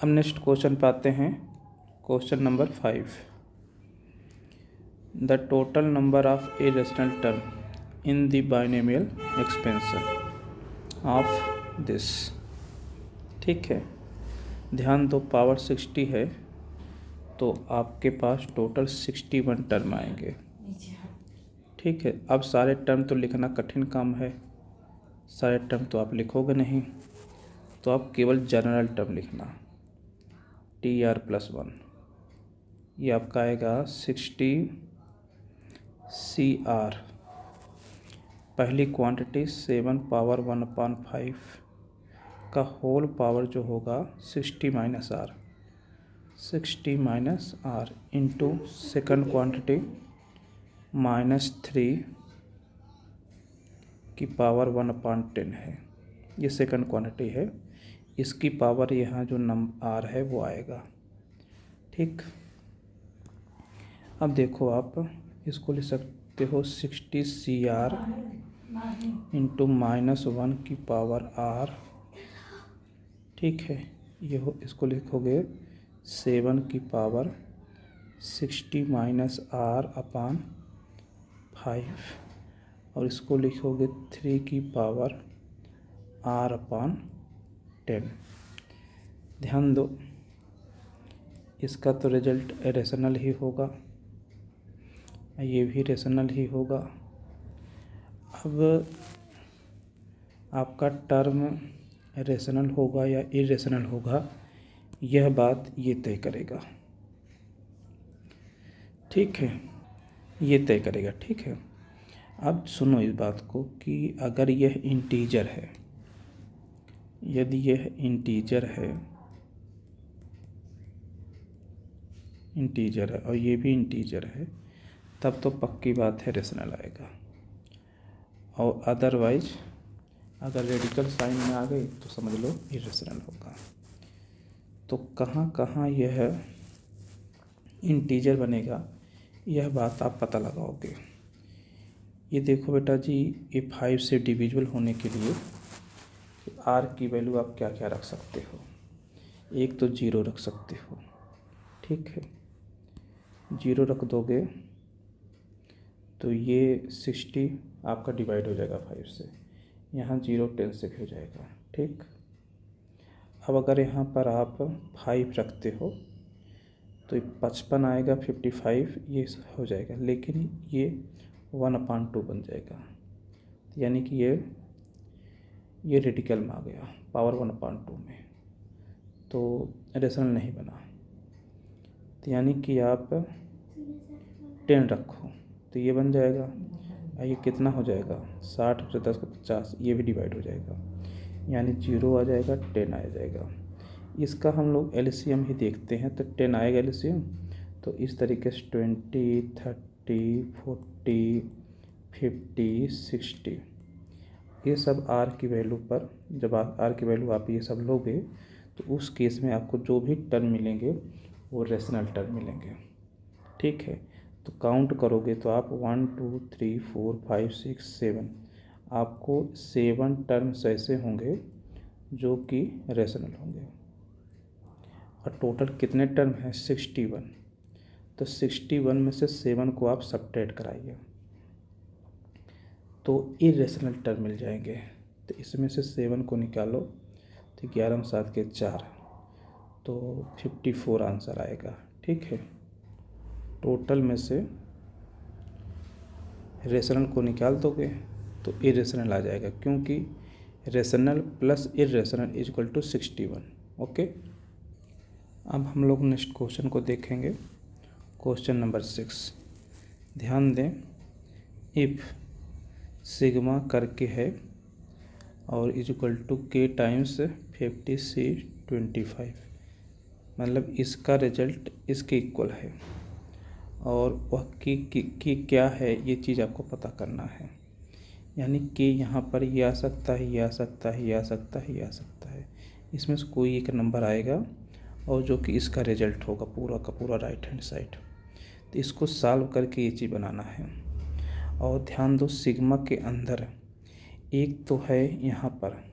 अब next question पे आते हैं। Question number 5, the total number of irrational term in the binomial expansion of this. ठीक है, ध्यान दो, पावर 60 है तो आपके पास टोटल 61 टर्म आएंगे। ठीक है, अब सारे टर्म तो लिखना कठिन काम है, सारे टर्म तो आप लिखोगे नहीं, तो आप केवल जनरल टर्म लिखना TR+1। ये आपका आएगा 60 CR। पहली क्वांटिटी 7 पावर 1/5 का होल पावर जो होगा 60 minus R into second quantity -3 की पावर 1/10 है। ये सेकंड क्वांटिटी है, इसकी पावर यहाँ जो आर है वो आएगा। ठीक, अब देखो आप इसको लिख सकते हो 60 CR इंटू -1 की पावर आर। ठीक है, ये हो, इसको लिखोगे 7 की पावर 60 माइनस R/5 और इसको लिखोगे 3 की पावर R/10। ध्यान दो, इसका तो रिजल्ट रेशनल ही होगा, ये भी रेशनल ही होगा। अब आपका टर्म रेशनल होगा या इरेशनल होगा, यह बात ये तय करेगा। ठीक है, ये तय करेगा। ठीक है, अब सुनो इस बात को कि अगर यह इंटीजर है, यदि यह इंटीजर है और ये भी इंटीजर है, तब तो पक्की बात है रेशनल आएगा। और अदरवाइज अगर रेडिकल साइन में आ गई तो समझ लो इरेशनल होगा। तो कहाँ कहाँ यह इंटीजर बनेगा, यह बात आप पता लगाओगे। ये देखो बेटा जी, ये 5 से डिविजिबल होने के लिए आर की वैल्यू आप क्या क्या रख सकते हो। एक तो 0 रख सकते हो। ठीक है, 0 रख दोगे तो ये 60 आपका डिवाइड हो जाएगा 5 से, यहाँ 0 10 से भी हो जाएगा। ठीक, अब अगर यहाँ पर आप 5 रखते हो तो 55 आएगा, 55 ये हो जाएगा, लेकिन ये 1/2 बन जाएगा, यानी कि ये रेडिकल में आ गया पावर 1/2 में, तो रेशनल नहीं बना। तो यानी कि आप 10 रखो तो ये बन जाएगा, ये कितना हो जाएगा 60 से 10 का 50, ये भी डिवाइड हो जाएगा, यानी 0 आ जाएगा, 10 आ जाएगा। इसका हम लोग एलसीएम ही देखते हैं, तो 10 आएगा एलसीएम। तो इस तरीके से 20, 30, 40, 50, 60 ये सब आर की वैल्यू पर, जब आर की वैल्यू आप ये सब लोगे तो उस केस में आपको जो भी टर्म मिलेंगे वो रेशनल टर्म मिलेंगे। ठीक है, तो काउंट करोगे तो आप 1 2 3 4 5 6 7, आपको 7 टर्म्स ऐसे होंगे जो कि रेशनल होंगे। और टोटल कितने टर्म हैं 61, तो 61 में से 7 को आप सब्ट्रैक्ट कराइए तो इरेशनल टर्म मिल जाएंगे। तो इसमें से 7 को निकालो तो 11 में 7 के 4, तो 54 आंसर आएगा। ठीक है, टोटल में से रेशनल को निकाल दोगे तो इरेशनल आ जाएगा, क्योंकि rational plus irrational equal to 61। Okay, अब हम लोग नेक्स्ट क्वेश्चन को देखेंगे। क्वेश्चन नंबर 6, ध्यान दें, इफ़ सिग्मा करके है और equal to k times 50C25, मतलब इसका रिजल्ट इसके इक्वल है और वह की क्या है, ये चीज़ आपको पता करना है। यानी कि यहाँ पर ये आ सकता है, ये आ सकता है, ये आ सकता है, ये आ सकता है, इसमें से कोई एक नंबर आएगा और जो कि इसका रिजल्ट होगा पूरा का पूरा राइट हैंड साइड। तो इसको सॉल्व करके ये चीज़ बनाना है। और ध्यान दो, सिग्मा के अंदर एक तो है यहाँ पर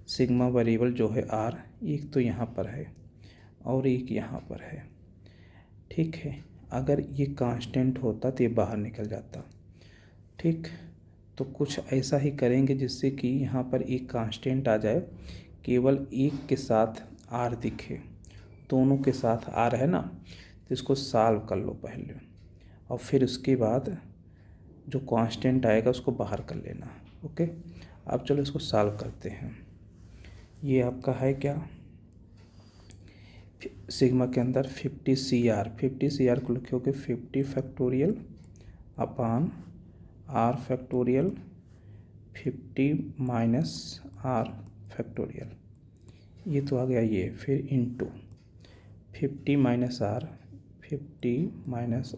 सिग्मा वेरिएबल जो है आर, एक तो यहाँ पर है और एक यहाँ पर है। ठीक है, अगर ये कांस्टेंट होता तो ये बाहर निकल जाता। ठीक, तो कुछ ऐसा ही करेंगे जिससे कि यहाँ पर एक कांस्टेंट आ जाए, केवल एक के साथ आर दिखे, दोनों के साथ आर है ना, तो इसको सॉल्व कर लो पहले, और फिर उसके बाद जो कांस्टेंट आएगा उसको बाहर कर लेना। ओके, अब चलो इसको सॉल्व करते हैं। ये आपका है क्या, सिग्मा के अंदर 50 को लिखोगे 50 factorial upon R factorial 50 minus R factorial, ये तो आ गया ये, फिर into 50 minus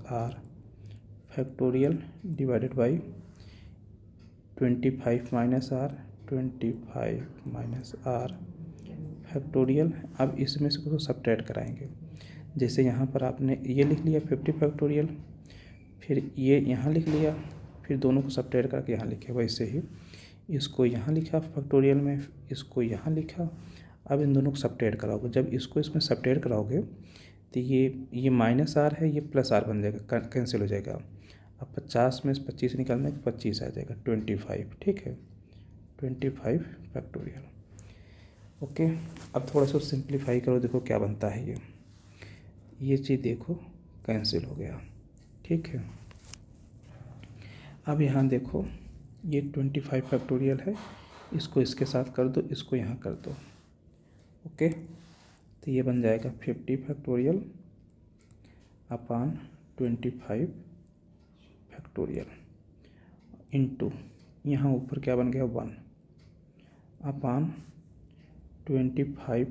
R factorial divided by 25 minus R factorial. अब इसमें से को सब्ट्रैक्ट कराएंगे, जैसे यहाँ पर आपने ये लिख लिया 50 फैक्टोरियल, फिर ये यहाँ लिख लिया, फिर दोनों को सब्ट्रैक्ट करके यहाँ लिखे, वैसे ही इसको यहाँ लिखा फैक्टोरियल में, इसको यहाँ लिखा। अब इन दोनों को सब्ट्रैक्ट कराओगे, जब इसको इसमें सब्ट्रैक्ट कराओगे तो ये माइनस आर है, ये प्लस आर बन जाएगा, कैंसिल हो जाएगा। अब 50 में से 25 निकालना है, 25 आ जाएगा 25। ठीक है, 25 फैक्टोरियल। ओके, अब थोड़ा सा सिंप्लीफाई करो, देखो क्या बनता है। ये चीज़ देखो कैंसिल हो गया। ठीक है, अब यहाँ देखो ये 25 फैक्टोरियल है, इसको इसके साथ कर दो, इसको यहाँ कर दो। ओके, तो ये बन जाएगा 50 फैक्टोरियल अपान 25 फैक्टोरियल इंटू यहाँ ऊपर क्या बन गया 1 अपान 25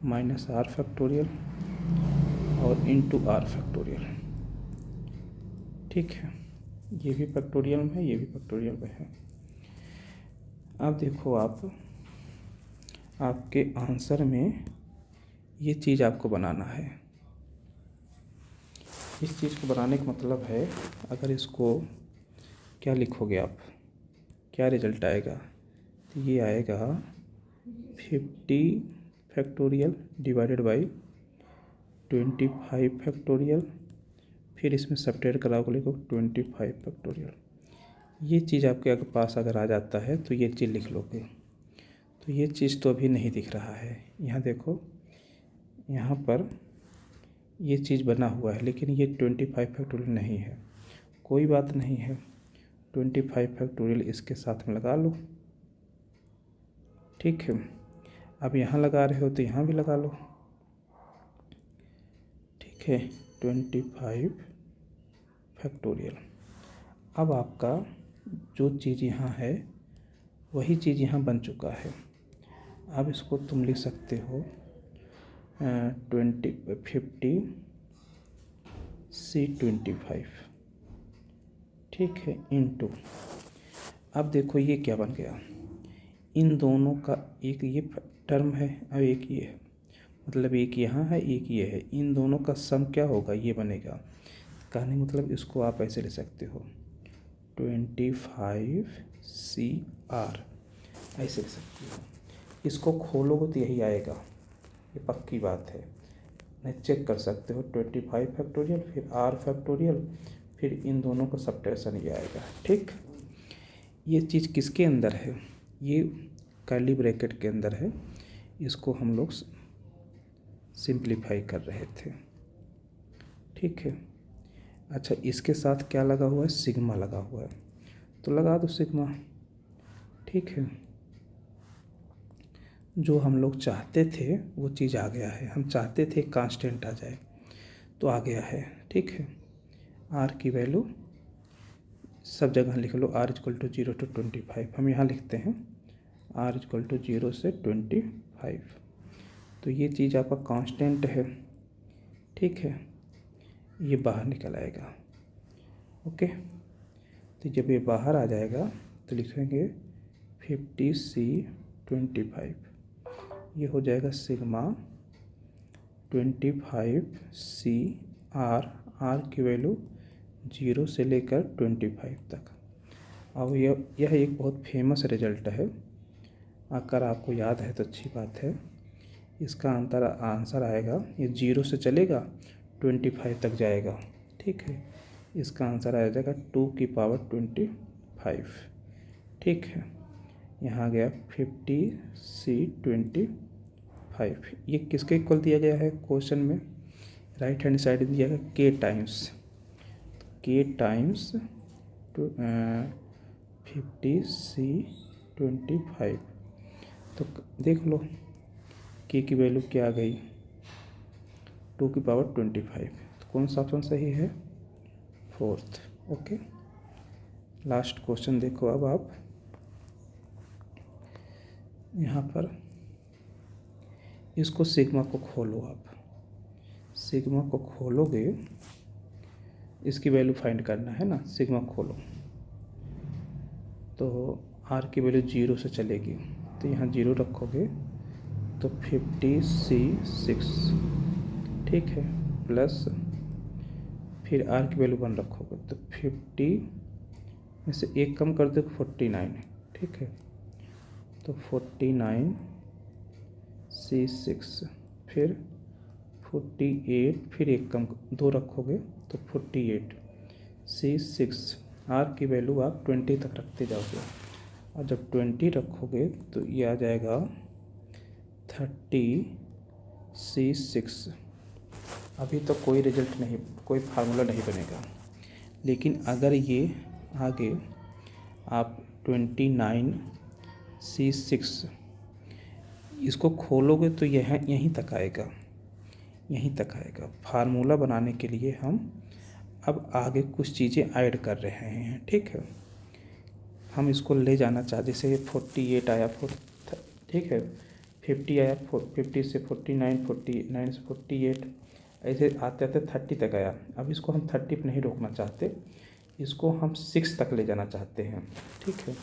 माइनस आर फैक्टोरियल और इंटू आर फैक्टोरियल। ठीक है, ये भी फैक्टोरियल में है, ये भी फैक्टोरियल में है। अब देखो आपके आंसर में ये चीज़ आपको बनाना है। इस चीज़ को बनाने का मतलब है, अगर इसको क्या लिखोगे आप, क्या रिजल्ट आएगा, तो ये आएगा 50 फैक्टोरियल डिवाइडेड बाई 25 फैक्टोरियल, फिर इसमें सब्ट्रैक्ट कराओगे लिखो 25 फैक्टोरियल। ये चीज़ आपके अगर पास अगर आ जाता है तो ये चीज़ लिख लोगे। तो ये चीज़ तो अभी नहीं दिख रहा है, यहाँ देखो, यहाँ पर ये चीज़ बना हुआ है, लेकिन ये 25 फैक्टोरियल नहीं है। कोई बात नहीं है, 25 फैक्टोरियल इसके साथ में लगा लो। ठीक है, अब यहाँ लगा रहे हो तो यहाँ भी लगा लो। ठीक है, 25 फैक्टोरियल। अब आपका जो चीज़ यहाँ है वही चीज़ यहाँ बन चुका है। अब इसको तुम लिख सकते हो 50 C25। ठीक है, इंटू, अब देखो ये क्या बन गया, इन दोनों का एक ये टर्म है और एक ये है, मतलब एक यहाँ है एक ये है, इन दोनों का सम क्या होगा, ये बनेगा। कहने मतलब इसको आप ऐसे ले सकते हो 25 CR, ऐसे लिख सकते हो। इसको खोलोगे तो यही आएगा, ये पक्की बात है, नहीं चेक कर सकते हो। 25 फैक्टोरियल फिर R फैक्टोरियल, फिर इन दोनों का सब्ट्रैक्शन ये आएगा। ठीक, ये चीज़ किसके अंदर है, ये कर्ली ब्रैकेट के अंदर है, इसको हम लोग सिंप्लीफाई कर रहे थे। ठीक है, अच्छा इसके साथ क्या लगा हुआ है, सिग्मा लगा हुआ है, तो लगा दो सिग्मा। ठीक है, जो हम लोग चाहते थे वो चीज़ आ गया है, हम चाहते थे कांस्टेंट आ जाए तो आ गया है। ठीक है, आर की वैल्यू सब जगह लिख लो, R = 0 to 25, हम यहाँ लिखते हैं R = 0 से 25। तो ये चीज़ आपका कांस्टेंट है। ठीक है, ये बाहर निकल आएगा। ओके, तो जब ये बाहर आ जाएगा तो लिखेंगे 50 C25, ये हो जाएगा सिग्मा 25 CR, R की वैल्यू 0 से लेकर 25 तक। अब यह एक बहुत फेमस रिजल्ट है, अगर आपको याद है तो अच्छी बात है। इसका आंसर आएगा, ये 0 से चलेगा 25 तक जाएगा। ठीक है, इसका आंसर आ जाएगा 2 की पावर 25। ठीक है, यहाँ गया 50C25। ये किसके इक्वल दिया गया है क्वेश्चन में? राइट हैंड साइड दिया गया k टाइम्स 50C25। तो देख लो k की वैल्यू क्या आ गई, 2 की पावर 25। तो कौन सा ऑप्शन सही है? 4th। ओके, लास्ट क्वेश्चन देखो। अब आप यहाँ पर इसको सिग्मा को खोलो। आप सिग्मा को खोलोगे, इसकी वैल्यू फाइंड करना है ना। सिग्मा खोलो तो r की वैल्यू 0 से चलेगी, तो यहाँ 0 रखोगे तो 50C6। ठीक है, प्लस फिर r की वैल्यू 1 रखोगे तो 50 में से 1 कम कर दो 49। ठीक है, तो 49C6, फिर 48, फिर 1 कम 2 रखोगे तो 48C6। r की वैल्यू आप 20 तक रखते जाओगे, और जब 20 रखोगे तो ये आ जाएगा 30C6। अभी तो कोई रिजल्ट नहीं, कोई फार्मूला नहीं बनेगा, लेकिन अगर ये आगे आप 29C6 इसको खोलोगे तो यह यहीं तक आएगा, यहीं तक आएगा। फार्मूला बनाने के लिए हम अब आगे कुछ चीज़ें ऐड कर रहे हैं। ठीक है, हम इसको ले जाना चाहते, जैसे 48 आया, ठीक है, 50 आया, 50 से 49, 49 से 48, ऐसे आते आते 30 तक आया। अब इसको हम 30 पर नहीं रोकना चाहते, इसको हम 6 तक ले जाना चाहते हैं। ठीक है,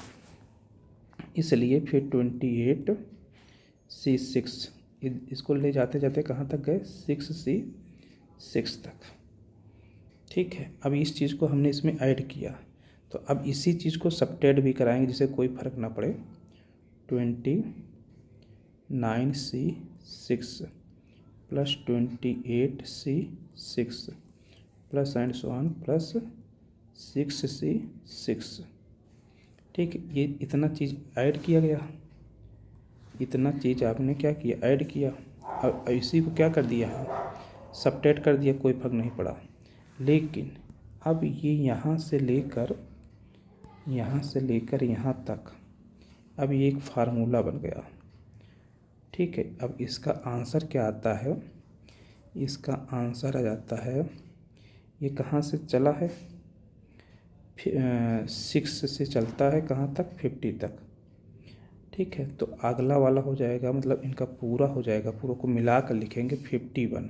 इसलिए फिर 28C6 इसको ले जाते जाते कहाँ तक गए? 6C6 तक। ठीक है, अब इस चीज़ को हमने इसमें ऐड किया, तो अब इसी चीज़ को सबट्रैक्ट भी कराएंगे जिससे कोई फ़र्क ना पड़े। 29C6 plus 28C6 plus and so on plus 6C6। ठीक है, ये इतना चीज़ ऐड किया गया, इतना चीज़ आपने क्या किया? ऐड किया। अब इसी को क्या कर दिया है? सबट्रैक्ट कर दिया, कोई फर्क नहीं पड़ा। लेकिन अब ये यहाँ से लेकर यहाँ तक, अब ये एक फार्मूला बन गया। ठीक है, अब इसका आंसर क्या आता है? इसका आंसर आ जाता है, ये कहाँ से चला है? 6 से चलता है कहाँ तक? 50 तक। ठीक है, तो अगला वाला हो जाएगा, मतलब इनका पूरा हो जाएगा, पूरा को मिला कर लिखेंगे 51,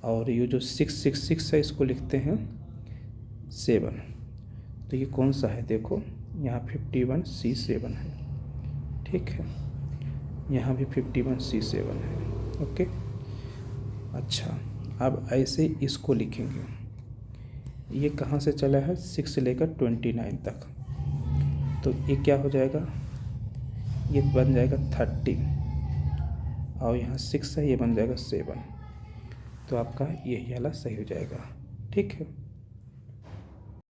और ये जो 666 है इसको लिखते हैं 7। तो ये कौन सा है? देखो यहाँ 51C7 है। ठीक है, यहाँ भी 51C7 है। ओके, अच्छा, अब ऐसे इसको लिखेंगे, ये कहाँ से चला है? 6 से लेकर 29 तक, तो ये क्या हो जाएगा? ये बन जाएगा 30, और यहाँ 6 है, ये बन जाएगा 7। तो आपका यही वाला सही हो जाएगा। ठीक है।